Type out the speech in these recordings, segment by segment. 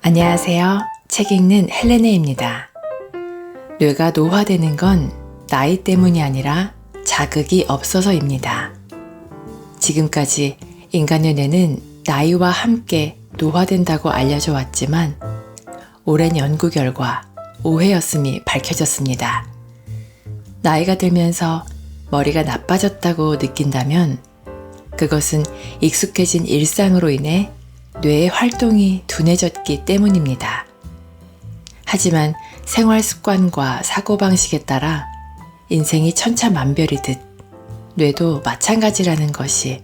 안녕하세요. 책 읽는 헬레네입니다. 뇌가 노화되는 건 나이 때문이 아니라 자극이 없어서입니다. 지금까지 인간의 뇌는 나이와 함께 노화된다고 알려져 왔지만 오랜 연구 결과 오해였음이 밝혀졌습니다. 나이가 들면서 머리가 나빠졌다고 느낀다면 그것은 익숙해진 일상으로 인해 뇌의 활동이 둔해졌기 때문입니다. 하지만 생활 습관과 사고방식에 따라 인생이 천차만별이듯 뇌도 마찬가지라는 것이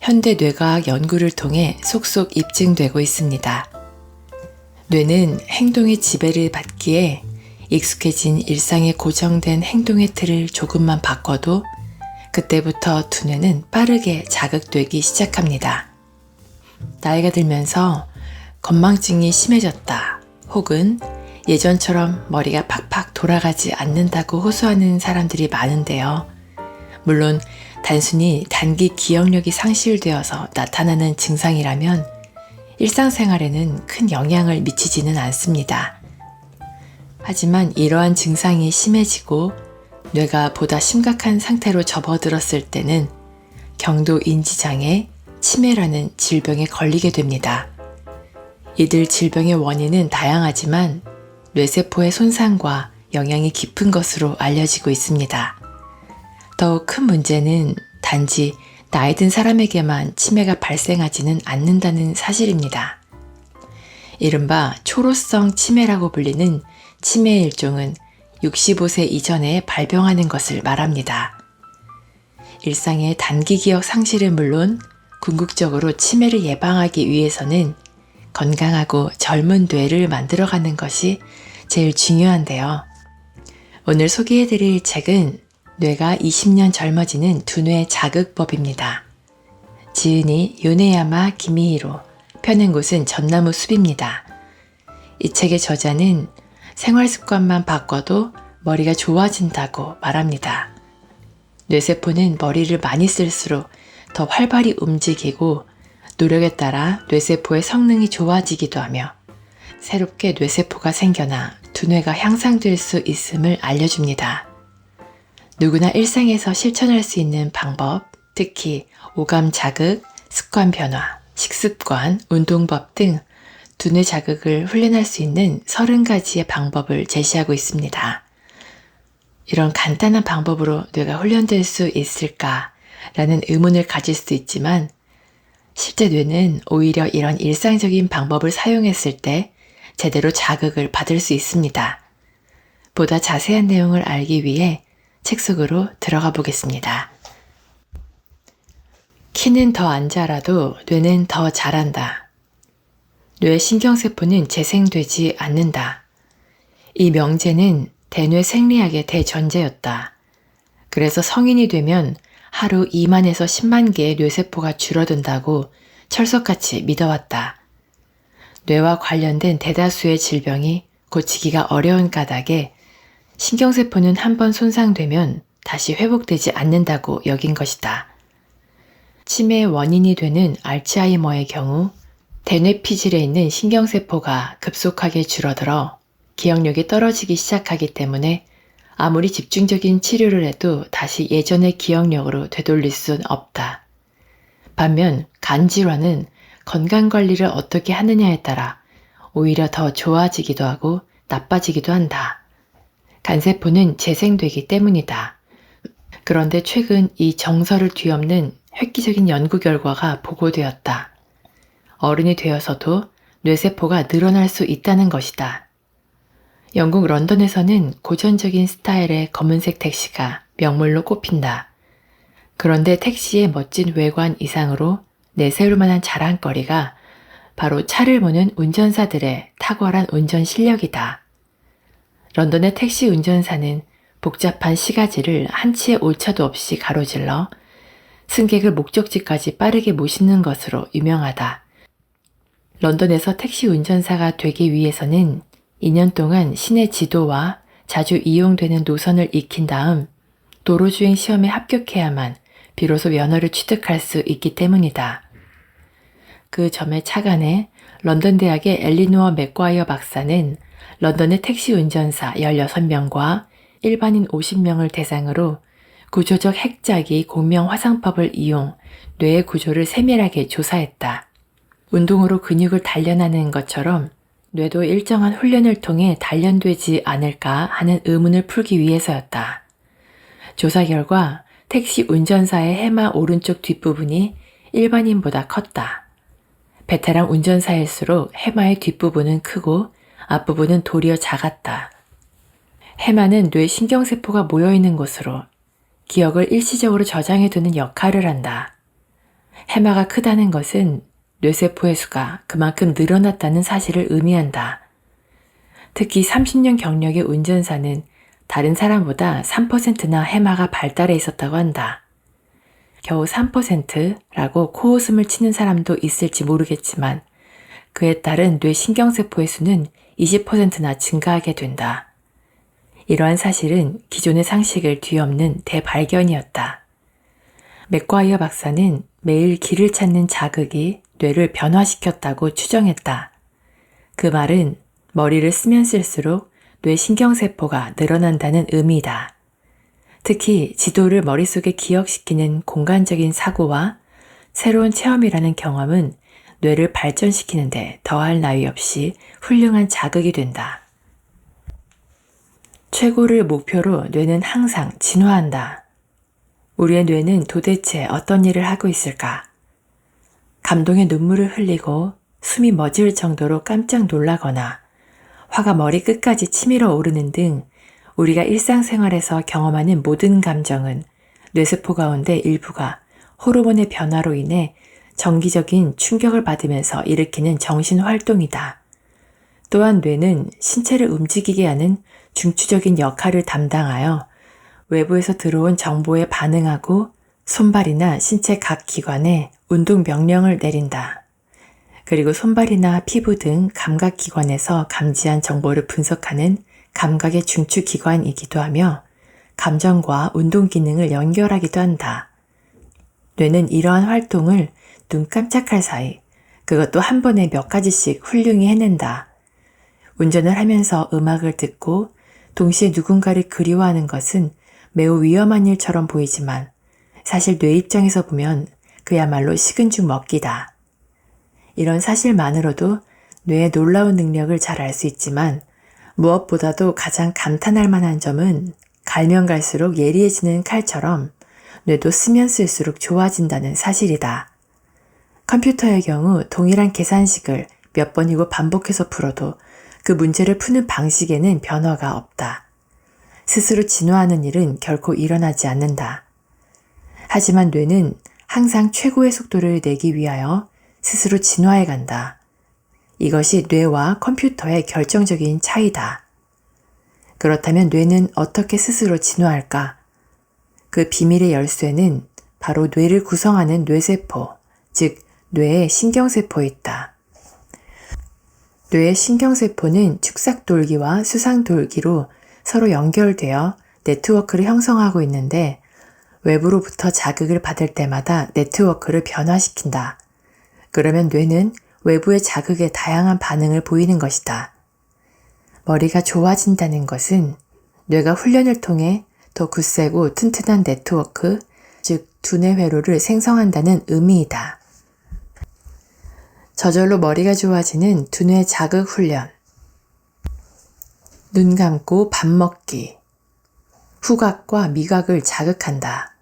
현대 뇌과학 연구를 통해 속속 입증되고 있습니다. 뇌는 행동의 지배를 받기에 익숙해진 일상의 고정된 행동의 틀을 조금만 바꿔도 그때부터 두뇌는 빠르게 자극되기 시작합니다. 나이가 들면서 건망증이 심해졌다 혹은 예전처럼 머리가 팍팍 돌아가지 않는다고 호소하는 사람들이 많은데요. 물론 단순히 단기 기억력이 상실되어서 나타나는 증상이라면 일상생활에는 큰 영향을 미치지는 않습니다. 하지만 이러한 증상이 심해지고 뇌가 보다 심각한 상태로 접어들었을 때는 경도인지장애, 치매라는 질병에 걸리게 됩니다. 이들 질병의 원인은 다양하지만 뇌세포의 손상과 영향이 깊은 것으로 알려지고 있습니다. 더욱 큰 문제는 단지 나이 든 사람에게만 치매가 발생하지는 않는다는 사실입니다. 이른바 초로성 치매라고 불리는 치매의 일종은 65세 이전에 발병하는 것을 말합니다. 일상의 단기 기억 상실은 물론 궁극적으로 치매를 예방하기 위해서는 건강하고 젊은 뇌를 만들어가는 것이 제일 중요한데요. 오늘 소개해드릴 책은 뇌가 20년 젊어지는 두뇌 자극법입니다. 지은이 요네야마 기미히로, 펴는 곳은 전나무 숲입니다. 이 책의 저자는 생활 습관만 바꿔도 머리가 좋아진다고 말합니다. 뇌세포는 머리를 많이 쓸수록 더 활발히 움직이고 노력에 따라 뇌세포의 성능이 좋아지기도 하며 새롭게 뇌세포가 생겨나 두뇌가 향상될 수 있음을 알려줍니다. 누구나 일상에서 실천할 수 있는 방법, 특히 오감 자극, 습관 변화, 식습관, 운동법 등 두뇌 자극을 훈련할 수 있는 30가지의 방법을 제시하고 있습니다. 이런 간단한 방법으로 뇌가 훈련될 수 있을까? 라는 의문을 가질 수도 있지만 실제 뇌는 오히려 이런 일상적인 방법을 사용했을 때 제대로 자극을 받을 수 있습니다. 보다 자세한 내용을 알기 위해 책 속으로 들어가 보겠습니다. 키는 더 안 자라도 뇌는 더 자란다. 뇌 신경세포는 재생되지 않는다. 이 명제는 대뇌 생리학의 대전제였다. 그래서 성인이 되면 하루 2만에서 10만 개의 뇌세포가 줄어든다고 철석같이 믿어왔다. 뇌와 관련된 대다수의 질병이 고치기가 어려운 까닭에 신경세포는 한번 손상되면 다시 회복되지 않는다고 여긴 것이다. 치매의 원인이 되는 알츠하이머의 경우 대뇌 피질에 있는 신경세포가 급속하게 줄어들어 기억력이 떨어지기 시작하기 때문에 아무리 집중적인 치료를 해도 다시 예전의 기억력으로 되돌릴 순 없다. 반면 간질환은 건강관리를 어떻게 하느냐에 따라 오히려 더 좋아지기도 하고 나빠지기도 한다. 간세포는 재생되기 때문이다. 그런데 최근 이 정설을 뒤엎는 획기적인 연구 결과가 보고되었다. 어른이 되어서도 뇌세포가 늘어날 수 있다는 것이다. 영국 런던에서는 고전적인 스타일의 검은색 택시가 명물로 꼽힌다. 그런데 택시의 멋진 외관 이상으로 내세울 만한 자랑거리가 바로 차를 모는 운전사들의 탁월한 운전 실력이다. 런던의 택시 운전사는 복잡한 시가지를 한치의 오차도 없이 가로질러 승객을 목적지까지 빠르게 모시는 것으로 유명하다. 런던에서 택시 운전사가 되기 위해서는 2년 동안 시내 지도와 자주 이용되는 노선을 익힌 다음 도로주행 시험에 합격해야만 비로소 면허를 취득할 수 있기 때문이다. 그 점에 착안해 런던 대학의 엘리노어 맥과이어 박사는 런던의 택시 운전사 16명과 일반인 50명을 대상으로 구조적 핵자기 공명 화상법을 이용 뇌의 구조를 세밀하게 조사했다. 운동으로 근육을 단련하는 것처럼 뇌도 일정한 훈련을 통해 단련되지 않을까 하는 의문을 풀기 위해서였다. 조사 결과 택시 운전사의 해마 오른쪽 뒷부분이 일반인보다 컸다. 베테랑 운전사일수록 해마의 뒷부분은 크고 앞부분은 도리어 작았다. 해마는 뇌 신경세포가 모여있는 곳으로 기억을 일시적으로 저장해두는 역할을 한다. 해마가 크다는 것은 뇌세포의 수가 그만큼 늘어났다는 사실을 의미한다. 특히 30년 경력의 운전사는 다른 사람보다 3%나 해마가 발달해 있었다고 한다. 겨우 3%라고 코웃음을 치는 사람도 있을지 모르겠지만 그에 따른 뇌 신경세포의 수는 20%나 증가하게 된다. 이러한 사실은 기존의 상식을 뒤엎는 대발견이었다. 맥과이어 박사는 매일 길을 찾는 자극이 뇌를 변화시켰다고 추정했다. 그 말은 머리를 쓰면 쓸수록 뇌 신경세포가 늘어난다는 의미다. 특히 지도를 머릿속에 기억시키는 공간적인 사고와 새로운 체험이라는 경험은 뇌를 발전시키는데 더할 나위 없이 훌륭한 자극이 된다. 최고를 목표로 뇌는 항상 진화한다. 우리의 뇌는 도대체 어떤 일을 하고 있을까? 감동의 눈물을 흘리고 숨이 멎을 정도로 깜짝 놀라거나 화가 머리 끝까지 치밀어 오르는 등 우리가 일상생활에서 경험하는 모든 감정은 뇌세포 가운데 일부가 호르몬의 변화로 인해 정기적인 충격을 받으면서 일으키는 정신활동이다. 또한 뇌는 신체를 움직이게 하는 중추적인 역할을 담당하여 외부에서 들어온 정보에 반응하고 손발이나 신체 각 기관에 운동 명령을 내린다. 그리고 손발이나 피부 등 감각기관에서 감지한 정보를 분석하는 감각의 중추기관이기도 하며 감정과 운동 기능을 연결하기도 한다. 뇌는 이러한 활동을 눈 깜짝할 사이 그것도 한 번에 몇 가지씩 훌륭히 해낸다. 운전을 하면서 음악을 듣고 동시에 누군가를 그리워하는 것은 매우 위험한 일처럼 보이지만 사실 뇌 입장에서 보면 그야말로 식은 죽 먹기다. 이런 사실만으로도 뇌의 놀라운 능력을 잘 알 수 있지만 무엇보다도 가장 감탄할 만한 점은 갈면 갈수록 예리해지는 칼처럼 뇌도 쓰면 쓸수록 좋아진다는 사실이다. 컴퓨터의 경우 동일한 계산식을 몇 번이고 반복해서 풀어도 그 문제를 푸는 방식에는 변화가 없다. 스스로 진화하는 일은 결코 일어나지 않는다. 하지만 뇌는 항상 최고의 속도를 내기 위하여 스스로 진화해 간다. 이것이 뇌와 컴퓨터의 결정적인 차이다. 그렇다면 뇌는 어떻게 스스로 진화할까? 그 비밀의 열쇠는 바로 뇌를 구성하는 뇌세포, 즉 뇌의 신경세포에 있다. 뇌의 신경세포는 축삭돌기와 수상돌기로 서로 연결되어 네트워크를 형성하고 있는데 외부로부터 자극을 받을 때마다 네트워크를 변화시킨다. 그러면 뇌는 외부의 자극에 다양한 반응을 보이는 것이다. 머리가 좋아진다는 것은 뇌가 훈련을 통해 더 굳세고 튼튼한 네트워크, 즉 두뇌 회로를 생성한다는 의미이다. 저절로 머리가 좋아지는 두뇌 자극 훈련. 눈 감고 밥 먹기. 후각과 미각을 자극한다.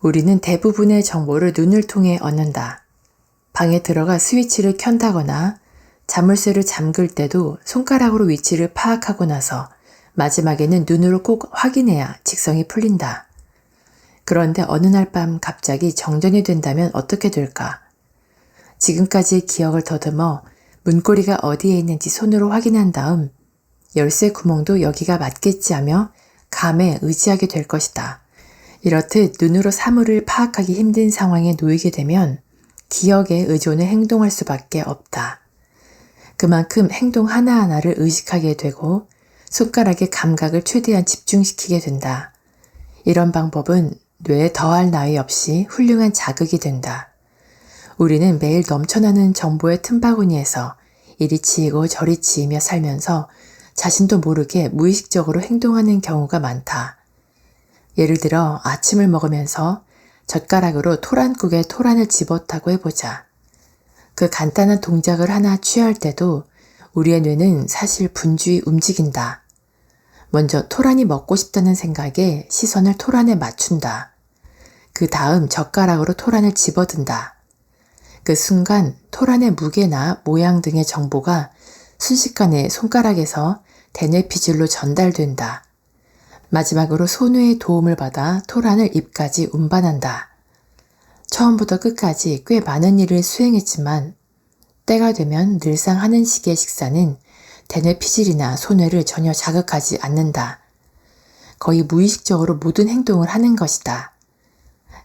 우리는 대부분의 정보를 눈을 통해 얻는다. 방에 들어가 스위치를 켠다거나 자물쇠를 잠글 때도 손가락으로 위치를 파악하고 나서 마지막에는 눈으로 꼭 확인해야 직성이 풀린다. 그런데 어느 날 밤 갑자기 정전이 된다면 어떻게 될까? 지금까지의 기억을 더듬어 문고리가 어디에 있는지 손으로 확인한 다음 열쇠 구멍도 여기가 맞겠지 하며 감에 의지하게 될 것이다. 이렇듯 눈으로 사물을 파악하기 힘든 상황에 놓이게 되면 기억에 의존해 행동할 수밖에 없다. 그만큼 행동 하나하나를 의식하게 되고 손가락의 감각을 최대한 집중시키게 된다. 이런 방법은 뇌에 더할 나위 없이 훌륭한 자극이 된다. 우리는 매일 넘쳐나는 정보의 틈바구니에서 이리 치이고 저리 치이며 살면서 자신도 모르게 무의식적으로 행동하는 경우가 많다. 예를 들어 아침을 먹으면서 젓가락으로 토란국에 토란을 집었다고 해보자. 그 간단한 동작을 하나 취할 때도 우리의 뇌는 사실 분주히 움직인다. 먼저 토란이 먹고 싶다는 생각에 시선을 토란에 맞춘다. 그 다음 젓가락으로 토란을 집어든다. 그 순간 토란의 무게나 모양 등의 정보가 순식간에 손가락에서 대뇌피질로 전달된다. 마지막으로 손의 도움을 받아 토란을 입까지 운반한다. 처음부터 끝까지 꽤 많은 일을 수행했지만 때가 되면 늘상 하는 식의 식사는 대뇌피질이나 손뇌를 전혀 자극하지 않는다. 거의 무의식적으로 모든 행동을 하는 것이다.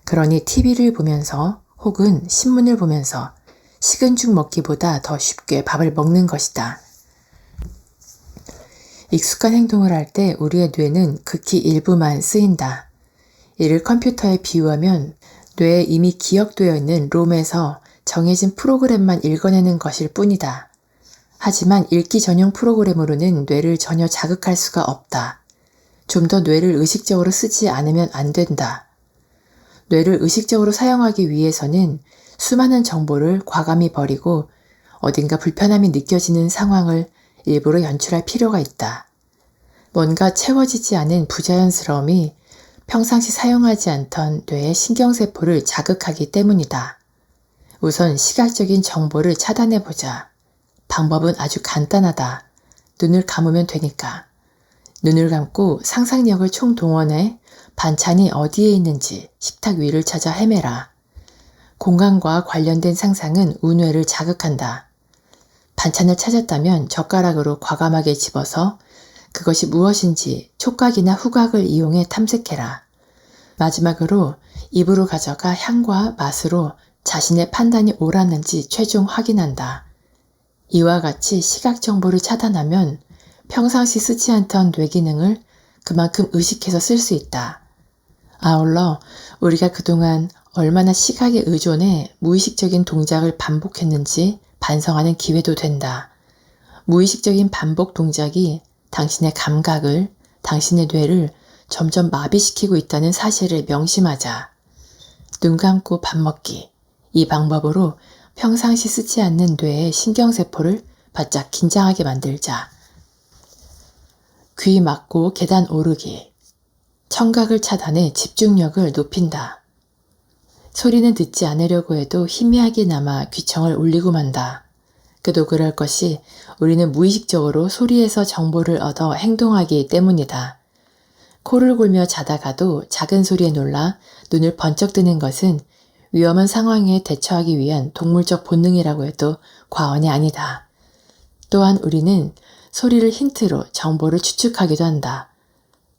그러니 TV를 보면서 혹은 신문을 보면서 식은 죽 먹기보다 더 쉽게 밥을 먹는 것이다. 익숙한 행동을 할 때 우리의 뇌는 극히 일부만 쓰인다. 이를 컴퓨터에 비유하면 뇌에 이미 기억되어 있는 롬에서 정해진 프로그램만 읽어내는 것일 뿐이다. 하지만 읽기 전용 프로그램으로는 뇌를 전혀 자극할 수가 없다. 좀 더 뇌를 의식적으로 쓰지 않으면 안 된다. 뇌를 의식적으로 사용하기 위해서는 수많은 정보를 과감히 버리고 어딘가 불편함이 느껴지는 상황을 일부러 연출할 필요가 있다. 뭔가 채워지지 않은 부자연스러움이 평상시 사용하지 않던 뇌의 신경세포를 자극하기 때문이다. 우선 시각적인 정보를 차단해보자. 방법은 아주 간단하다. 눈을 감으면 되니까. 눈을 감고 상상력을 총동원해 반찬이 어디에 있는지 식탁 위를 찾아 헤매라. 공간과 관련된 상상은 우뇌를 자극한다. 반찬을 찾았다면 젓가락으로 과감하게 집어서 그것이 무엇인지 촉각이나 후각을 이용해 탐색해라. 마지막으로 입으로 가져가 향과 맛으로 자신의 판단이 옳았는지 최종 확인한다. 이와 같이 시각 정보를 차단하면 평상시 쓰지 않던 뇌 기능을 그만큼 의식해서 쓸 수 있다. 아울러 우리가 그동안 얼마나 시각에 의존해 무의식적인 동작을 반복했는지 반성하는 기회도 된다. 무의식적인 반복 동작이 당신의 감각을, 당신의 뇌를 점점 마비시키고 있다는 사실을 명심하자. 눈 감고 밥 먹기. 이 방법으로 평상시 쓰지 않는 뇌의 신경세포를 바짝 긴장하게 만들자. 귀 막고 계단 오르기. 청각을 차단해 집중력을 높인다. 소리는 듣지 않으려고 해도 희미하게나마 귀청을 울리고 만다. 그도 그럴 것이 우리는 무의식적으로 소리에서 정보를 얻어 행동하기 때문이다. 코를 골며 자다가도 작은 소리에 놀라 눈을 번쩍 뜨는 것은 위험한 상황에 대처하기 위한 동물적 본능이라고 해도 과언이 아니다. 또한 우리는 소리를 힌트로 정보를 추측하기도 한다.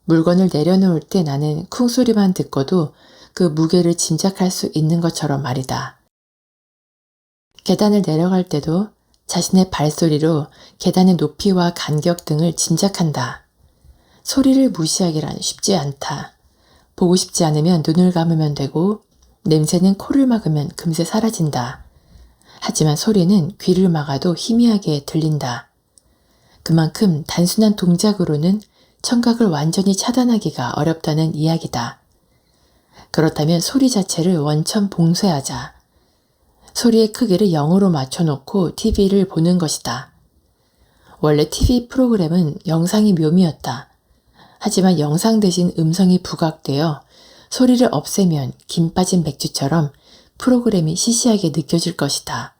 물건을 내려놓을 때 나는 쿵소리만 듣고도 그 무게를 짐작할 수 있는 것처럼 말이다. 계단을 내려갈 때도 자신의 발소리로 계단의 높이와 간격 등을 짐작한다. 소리를 무시하기란 쉽지 않다. 보고 싶지 않으면 눈을 감으면 되고 냄새는 코를 막으면 금세 사라진다. 하지만 소리는 귀를 막아도 희미하게 들린다. 그만큼 단순한 동작으로는 청각을 완전히 차단하기가 어렵다는 이야기다. 그렇다면 소리 자체를 원천 봉쇄하자. 소리의 크기를 0으로 맞춰놓고 TV를 보는 것이다. 원래 TV 프로그램은 영상이 묘미였다. 하지만 영상 대신 음성이 부각되어 소리를 없애면 김 빠진 맥주처럼 프로그램이 시시하게 느껴질 것이다.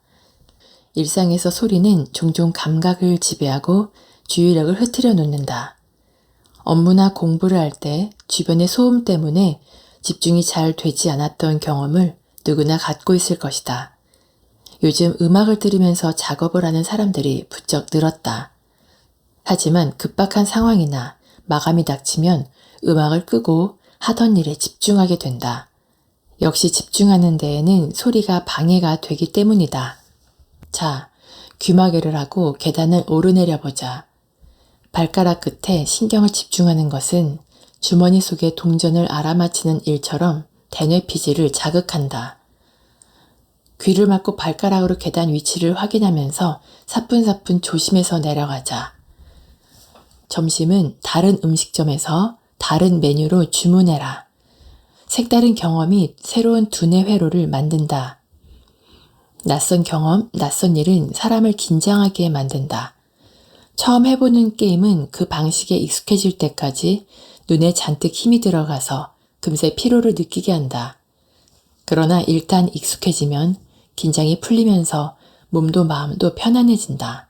일상에서 소리는 종종 감각을 지배하고 주의력을 흐트려 놓는다. 업무나 공부를 할 때 주변의 소음 때문에 집중이 잘 되지 않았던 경험을 누구나 갖고 있을 것이다. 요즘 음악을 들으면서 작업을 하는 사람들이 부쩍 늘었다. 하지만 급박한 상황이나 마감이 닥치면 음악을 끄고 하던 일에 집중하게 된다. 역시 집중하는 데에는 소리가 방해가 되기 때문이다. 자, 귀마개를 하고 계단을 오르내려 보자. 발가락 끝에 신경을 집중하는 것은 주머니 속의 동전을 알아맞히는 일처럼 대뇌피질을 자극한다. 귀를 막고 발가락으로 계단 위치를 확인하면서 사뿐사뿐 조심해서 내려가자. 점심은 다른 음식점에서 다른 메뉴로 주문해라. 색다른 경험이 새로운 두뇌 회로를 만든다. 낯선 경험, 낯선 일은 사람을 긴장하게 만든다. 처음 해보는 게임은 그 방식에 익숙해질 때까지 눈에 잔뜩 힘이 들어가서 금세 피로를 느끼게 한다. 그러나 일단 익숙해지면 긴장이 풀리면서 몸도 마음도 편안해진다.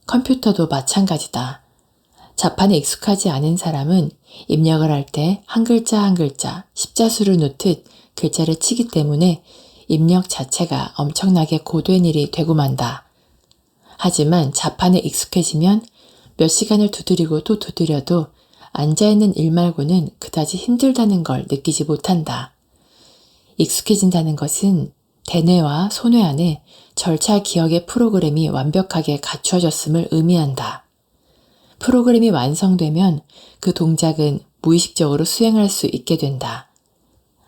컴퓨터도 마찬가지다. 자판에 익숙하지 않은 사람은 입력을 할 때 한 글자 한 글자 십자수를 놓듯 글자를 치기 때문에 입력 자체가 엄청나게 고된 일이 되고 만다. 하지만 자판에 익숙해지면 몇 시간을 두드리고 또 두드려도 앉아있는 일 말고는 그다지 힘들다는 걸 느끼지 못한다. 익숙해진다는 것은 대뇌와 소뇌 안에 절차 기억의 프로그램이 완벽하게 갖추어졌음을 의미한다. 프로그램이 완성되면 그 동작은 무의식적으로 수행할 수 있게 된다.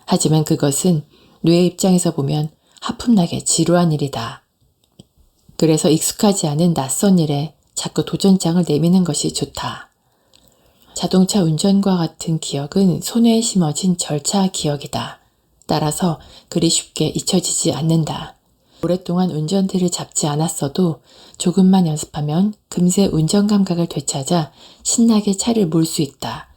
하지만 그것은 뇌의 입장에서 보면 하품나게 지루한 일이다. 그래서 익숙하지 않은 낯선 일에 자꾸 도전장을 내미는 것이 좋다. 자동차 운전과 같은 기억은 손에 심어진 절차 기억이다. 따라서 그리 쉽게 잊혀지지 않는다. 오랫동안 운전대를 잡지 않았어도 조금만 연습하면 금세 운전 감각을 되찾아 신나게 차를 몰 수 있다.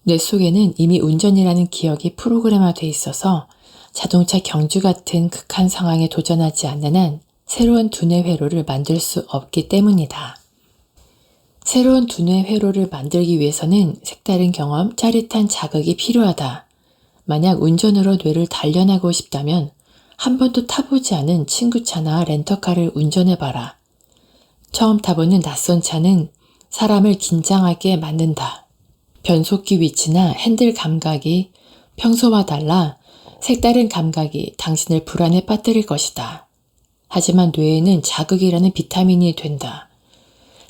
뇌 속에는 이미 운전이라는 기억이 프로그램화돼 있어서 자동차 경주 같은 극한 상황에 도전하지 않는 한 새로운 두뇌 회로를 만들 수 없기 때문이다. 새로운 두뇌 회로를 만들기 위해서는 색다른 경험, 짜릿한 자극이 필요하다. 만약 운전으로 뇌를 단련하고 싶다면 한 번도 타보지 않은 친구차나 렌터카를 운전해봐라. 처음 타보는 낯선 차는 사람을 긴장하게 만든다. 변속기 위치나 핸들 감각이 평소와 달라 색다른 감각이 당신을 불안에 빠뜨릴 것이다. 하지만 뇌에는 자극이라는 비타민이 된다.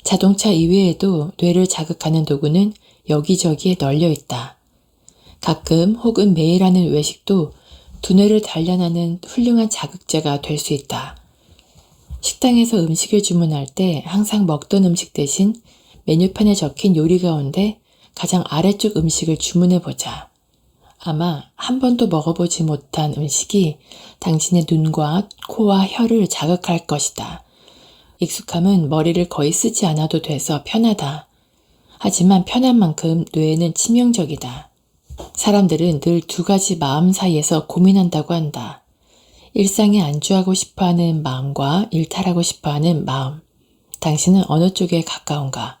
자동차 이외에도 뇌를 자극하는 도구는 여기저기에 널려 있다. 가끔 혹은 매일 하는 외식도 두뇌를 단련하는 훌륭한 자극제가 될 수 있다. 식당에서 음식을 주문할 때 항상 먹던 음식 대신 메뉴판에 적힌 요리 가운데 가장 아래쪽 음식을 주문해보자. 아마 한 번도 먹어보지 못한 음식이 당신의 눈과 코와 혀를 자극할 것이다. 익숙함은 머리를 거의 쓰지 않아도 돼서 편하다. 하지만 편한 만큼 뇌에는 치명적이다. 사람들은 늘 두 가지 마음 사이에서 고민한다고 한다. 일상에 안주하고 싶어하는 마음과 일탈하고 싶어하는 마음. 당신은 어느 쪽에 가까운가?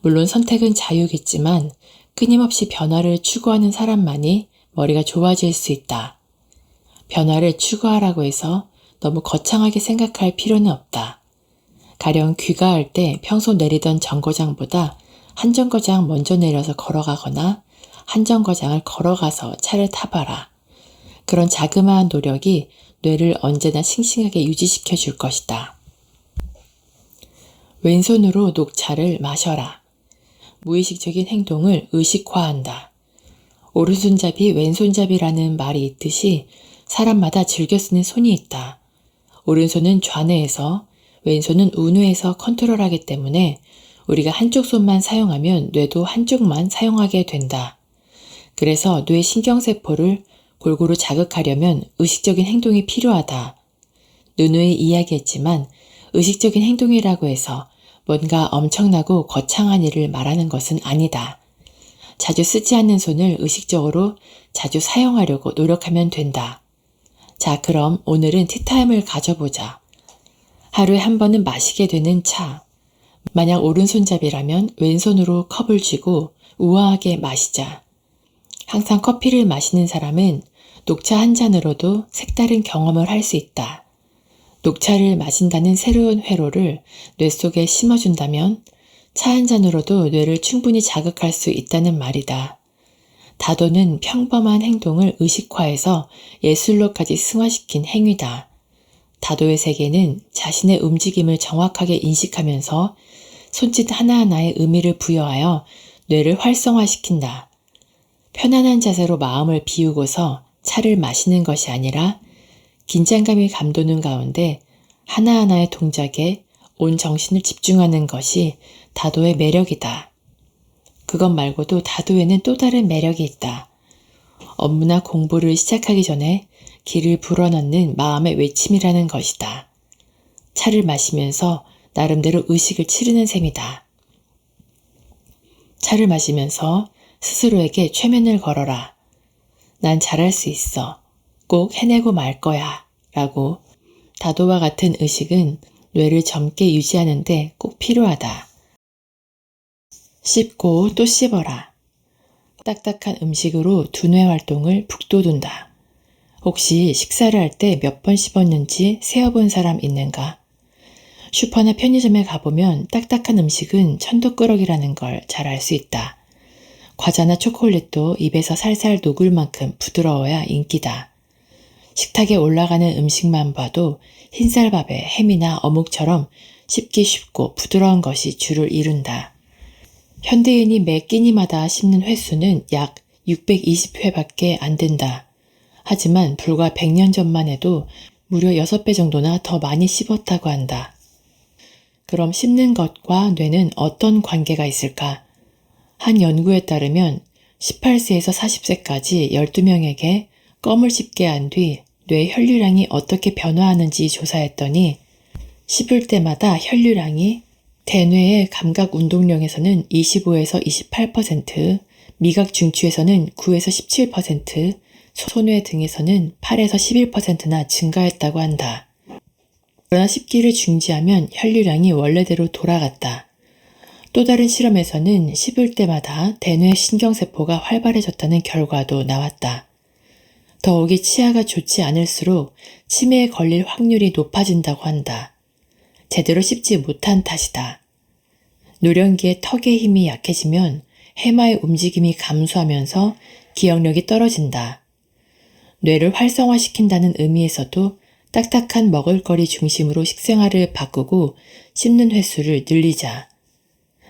물론 선택은 자유겠지만 끊임없이 변화를 추구하는 사람만이 머리가 좋아질 수 있다. 변화를 추구하라고 해서 너무 거창하게 생각할 필요는 없다. 가령 귀가할 때 평소 내리던 정거장보다 한 정거장 먼저 내려서 걸어가거나 한 정거장을 걸어가서 차를 타봐라. 그런 자그마한 노력이 뇌를 언제나 싱싱하게 유지시켜 줄 것이다. 왼손으로 녹차를 마셔라. 무의식적인 행동을 의식화한다. 오른손잡이 왼손잡이라는 말이 있듯이 사람마다 즐겨 쓰는 손이 있다. 오른손은 좌뇌에서 왼손은 우뇌에서 컨트롤하기 때문에 우리가 한쪽 손만 사용하면 뇌도 한쪽만 사용하게 된다. 그래서 뇌 신경세포를 골고루 자극하려면 의식적인 행동이 필요하다. 누누이 이야기했지만 의식적인 행동이라고 해서 뭔가 엄청나고 거창한 일을 말하는 것은 아니다. 자주 쓰지 않는 손을 의식적으로 자주 사용하려고 노력하면 된다. 자, 그럼 오늘은 티타임을 가져보자. 하루에 한 번은 마시게 되는 차. 만약 오른손잡이라면 왼손으로 컵을 쥐고 우아하게 마시자. 항상 커피를 마시는 사람은 녹차 한 잔으로도 색다른 경험을 할 수 있다. 녹차를 마신다는 새로운 회로를 뇌 속에 심어준다면 차 한 잔으로도 뇌를 충분히 자극할 수 있다는 말이다. 다도는 평범한 행동을 의식화해서 예술로까지 승화시킨 행위다. 다도의 세계는 자신의 움직임을 정확하게 인식하면서 손짓 하나하나에 의미를 부여하여 뇌를 활성화시킨다. 편안한 자세로 마음을 비우고서 차를 마시는 것이 아니라 긴장감이 감도는 가운데 하나하나의 동작에 온 정신을 집중하는 것이 다도의 매력이다. 그것 말고도 다도에는 또 다른 매력이 있다. 업무나 공부를 시작하기 전에 기를 불어넣는 마음의 외침이라는 것이다. 차를 마시면서 나름대로 의식을 치르는 셈이다. 차를 마시면서 스스로에게 최면을 걸어라. 난 잘할 수 있어. 꼭 해내고 말 거야. 라고 다도와 같은 의식은 뇌를 젊게 유지하는데 꼭 필요하다. 씹고 또 씹어라. 딱딱한 음식으로 두뇌 활동을 북돋운다. 혹시 식사를 할 때 몇 번 씹었는지 세어본 사람 있는가? 슈퍼나 편의점에 가보면 딱딱한 음식은 천도끄러기라는 걸 잘 알 수 있다. 과자나 초콜릿도 입에서 살살 녹을 만큼 부드러워야 인기다. 식탁에 올라가는 음식만 봐도 흰쌀밥에 햄이나 어묵처럼 씹기 쉽고 부드러운 것이 주를 이룬다. 현대인이 매 끼니마다 씹는 횟수는 약 620회밖에 안 된다. 하지만 불과 100년 전만 해도 무려 6배 정도나 더 많이 씹었다고 한다. 그럼 씹는 것과 뇌는 어떤 관계가 있을까? 한 연구에 따르면 18세에서 40세까지 12명에게 껌을 씹게 한 뒤 뇌 혈류량이 어떻게 변화하는지 조사했더니 씹을 때마다 혈류량이 대뇌의 감각 운동령에서는 25에서 28%, 미각 중추에서는 9에서 17%, 소뇌 등에서는 8에서 11%나 증가했다고 한다. 그러나 씹기를 중지하면 혈류량이 원래대로 돌아갔다. 또 다른 실험에서는 씹을 때마다 대뇌 신경세포가 활발해졌다는 결과도 나왔다. 더욱이 치아가 좋지 않을수록 치매에 걸릴 확률이 높아진다고 한다. 제대로 씹지 못한 탓이다. 노령기에 턱의 힘이 약해지면 해마의 움직임이 감소하면서 기억력이 떨어진다. 뇌를 활성화시킨다는 의미에서도 딱딱한 먹을거리 중심으로 식생활을 바꾸고 씹는 횟수를 늘리자.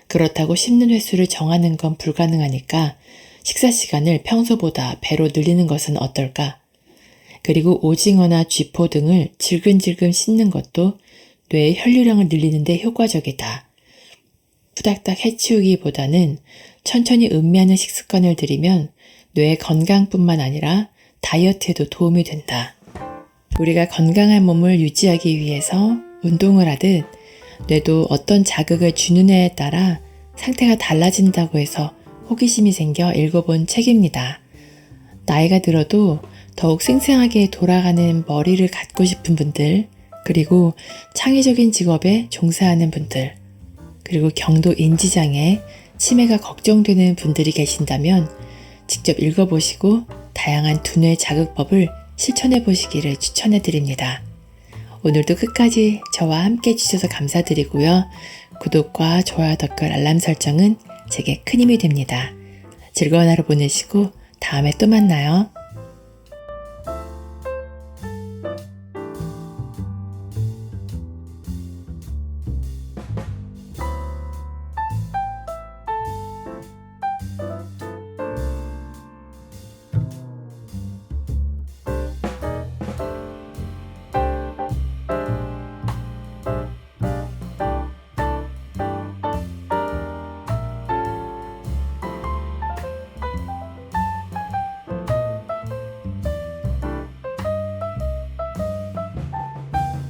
그렇다고 씹는 횟수를 정하는 건 불가능하니까 식사 시간을 평소보다 배로 늘리는 것은 어떨까? 그리고 오징어나 쥐포 등을 질근질근 씹는 것도 뇌의 혈류량을 늘리는 데 효과적이다. 후닥닥 해치우기보다는 천천히 음미하는 식습관을 들이면 뇌의 건강뿐만 아니라 다이어트에도 도움이 된다. 우리가 건강한 몸을 유지하기 위해서 운동을 하듯 뇌도 어떤 자극을 주는 애에 따라 상태가 달라진다고 해서 호기심이 생겨 읽어본 책입니다. 나이가 들어도 더욱 생생하게 돌아가는 머리를 갖고 싶은 분들, 그리고 창의적인 직업에 종사하는 분들, 그리고 경도 인지장애, 치매가 걱정되는 분들이 계신다면 직접 읽어보시고 다양한 두뇌 자극법을 실천해 보시기를 추천해 드립니다. 오늘도 끝까지 저와 함께 해주셔서 감사드리고요. 구독과 좋아요, 댓글, 알람 설정은 제게 큰 힘이 됩니다. 즐거운 하루 보내시고 다음에 또 만나요.